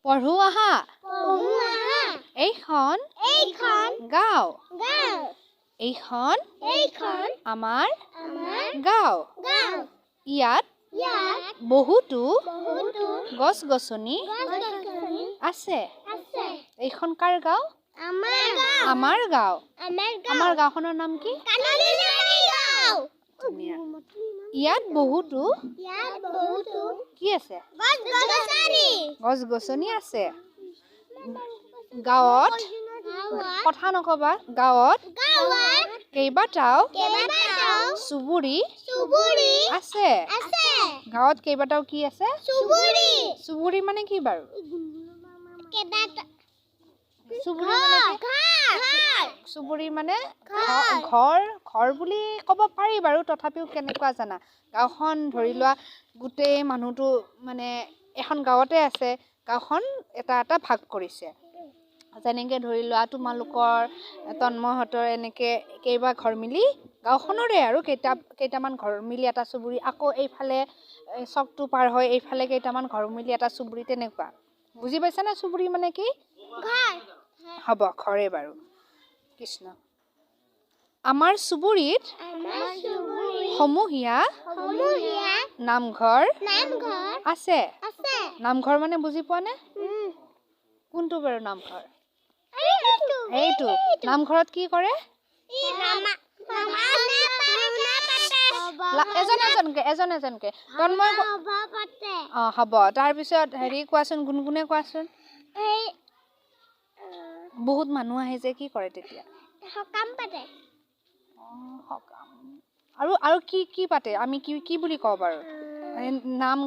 পঢ়ো আহা এইখন গাঁও এইখন আমাৰ গাঁও ইয়াত বহুতো গছ-গছনি আছে এইখন কাৰ গাঁও আমাৰ গাঁও আমাৰ গাঁওখনৰ নাম কি ইয়াত বহুতো কি আছে গছ-গছনি আছে গাঁৱত কথা নকবা গাঁৱত কেইবাটাও চুবুৰী আছে গাঁৱত কেইবাটাও কি আছে চুবুৰী মানে কি বাৰু চুবুৰী মানে ঘৰ বুলি ক'ব পাৰি বাৰু তথাপিও কেনেকুৱা জানা গাঁওখন ধৰি লোৱা গোটেই মানুহটো মানে এখন গাঁৱতে আছে গাঁওখন এটা এটা ভাগ কৰিছে যেনেকে ধৰি লোৱা তোমালোকৰ তন্ময়হঁতৰ এনেকে কেইবা ঘৰ মিলি গাঁওখনৰে আৰু কেইটামান ঘৰ মিলি এটা চুবুৰী আকৌ এইফালে চকটো পাৰ হয় এইফালে কেইটামান ঘৰ মিলি এটা চুবুৰী তেনেকুৱা বুজি পাইছা না চুবুৰী মানে কি হ'ব ঘৰে বাৰু কৃষ্ণ আমাৰ চুবুৰীত সমূহীয়া নামঘৰ আছে নামঘৰ মানে বুজি পোৱা নে কোনটো বাৰু নামঘৰ এইটো নামঘৰত কি কৰে এজন এজনকে তন্ময় হ'ব তাৰপিছত হেৰি কোৱাচোন গুণগুণে কোৱাচোন বহুত মানুহ আহে যে কি কৰে তেতিয়া সকাম পাতে আৰু কি কি পাতে আমি কি বুলি কওঁ বাৰু নাম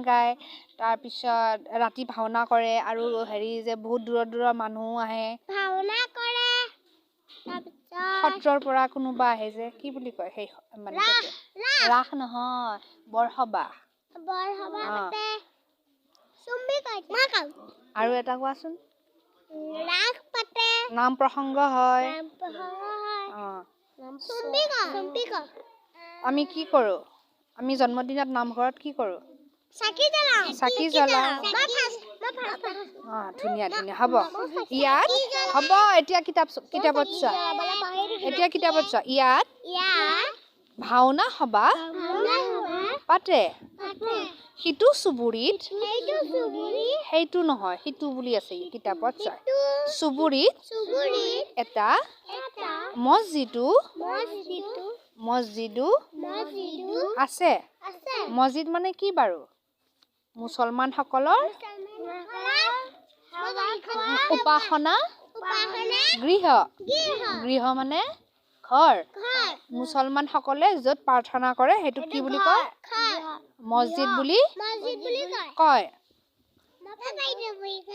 গায় তাৰপিছত ৰাতি ভাওনা কৰে আৰু হেৰি যে বহুত দূৰৰ মানুহ আহে ভাওনা কৰে সত্ৰৰ পৰা কোনোবা আহে যে কি বুলি কয় সেই মানে ৰাস নহয় বৰসবাহ পাতে আৰু এটা কোৱাচোন ৰাস পাতে নাম প্ৰসংগ হয় আমি কি কৰো আমি জন্মদিনত নামঘৰত কি কৰো চাকি জ্বলাও ধুনীয়া হ'ব ইয়াত হ'ব এতিয়া কিতাপত চোৱা ইয়াত ভাওনা সভা পাতে সিটো চুবুৰীত সেইটো নহয় সিটো বুলি আছে কিতাপত চোৱা চুবুৰীত এটা মছজিদো আছে মছজিদ মানে কি বাৰু মুছলমান সকলৰ উপাসনা গৃহ মানে ঘৰ মুছলমান সকলে য'ত প্ৰাৰ্থনা কৰে সেইটো কি বুলি কয় মছজিদ বুলি কয়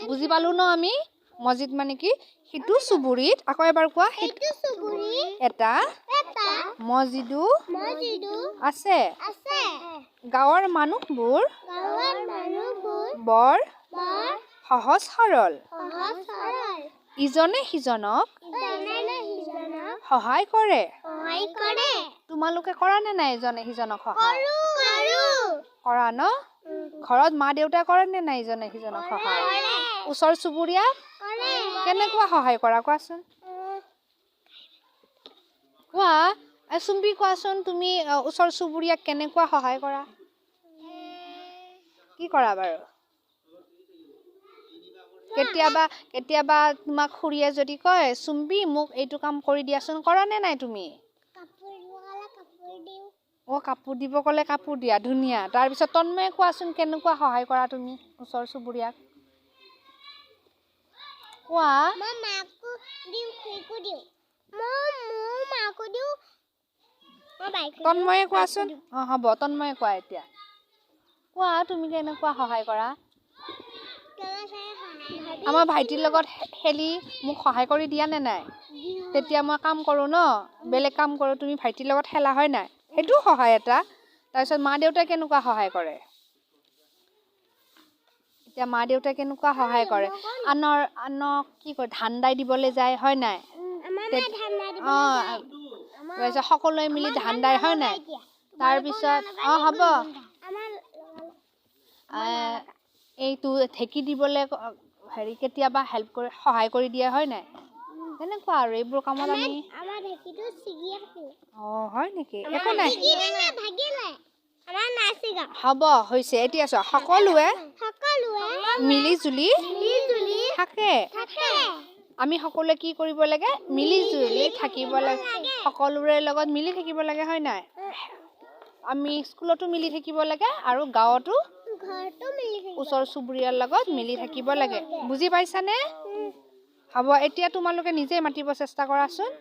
বুজি পালো ন আমি মছজিদ মানে কি সিটো চুবুৰীত আকৌ এবাৰ কোৱা এটা মছজিদো আছে গাঁৱৰ মানুহবোৰ বৰ সহজ সৰল ইজনে সিজনক সহায় কৰে তোমালোকে কৰা নে নাই ইজনে সিজনক সহায় কৰা ন ঘৰত মা দেউতা কৰে নে নাই ইজনে সিজনক সহায় ওচৰ চুবুৰীয়া কেনেকুৱা সহায় কৰা কোৱাচোন কোৱা চুম্পি কোৱাচোন তুমি ওচৰ চুবুৰীয়াক কেনেকুৱা সহায় কৰা কি কৰা বাৰু কেতিয়াবা তোমাক খুৰীয়ে যদি কয় চুম্পি মোক এইটো কাম কৰি দিয়াচোন কৰা নে নাই তুমি কাপোৰ দিব ক'লে কাপোৰ দিয়া ধুনীয়া তাৰপিছত তন্ময়ে কোৱাচোন কেনেকুৱা সহায় কৰা তুমি ওচৰ চুবুৰীয়াক কোৱা তন্ময়ে কোৱাচোন হ'ব তন্ময়ে কোৱা এতিয়া কোৱা তুমি কেনেকুৱা সহায় কৰা আমাৰ ভাইটিৰ লগত খেলি মোক সহায় কৰি দিয়া নে নাই তেতিয়া মই কাম কৰোঁ ন বেলেগ কাম কৰোঁ তুমি ভাইটিৰ লগত খেলা হয় নাই সেইটো সহায় এটা তাৰপিছত মা দেউতাই কেনেকুৱা সহায় কৰে এতিয়া মা দেউতাই কেনেকুৱা সহায় কৰে আনক কি কয় ধান দাই দিবলৈ যায় হয় নাই সকলোৱে মিলি ধান দাই হয় নাই তাৰপিছত হ'ব এইটো ঢেকি দিবলৈ হেৰি কেতিয়াবা হেল্প কৰি সহায় কৰি দিয়া হয় নাই তেনেকুৱা আৰু এইবোৰ কামত আমি আমাৰ ঢেকিটো ছিগি আছিল হয় নেকি একো নাই ভাগিলে আমাৰ নাছিগা হ'ব হৈছে এতিয়া চোৱা সকলোৱে মিলি জুলি থাকে আমি সকলোৱে কি কৰিব লাগে মিলি জুলি থাকিব লাগে সকলোৰে লগত মিলি থাকিব লাগে হয় নাই আমি স্কুলতো মিলি থাকিব লাগে আৰু গাঁৱতো ওচৰ চুবুৰীয়াৰ লগত মিলি থাকিব লাগে বুজি পাইছানে হ'ব এতিয়া তোমালোকে নিজে মাতিব চেষ্টা কৰাচোন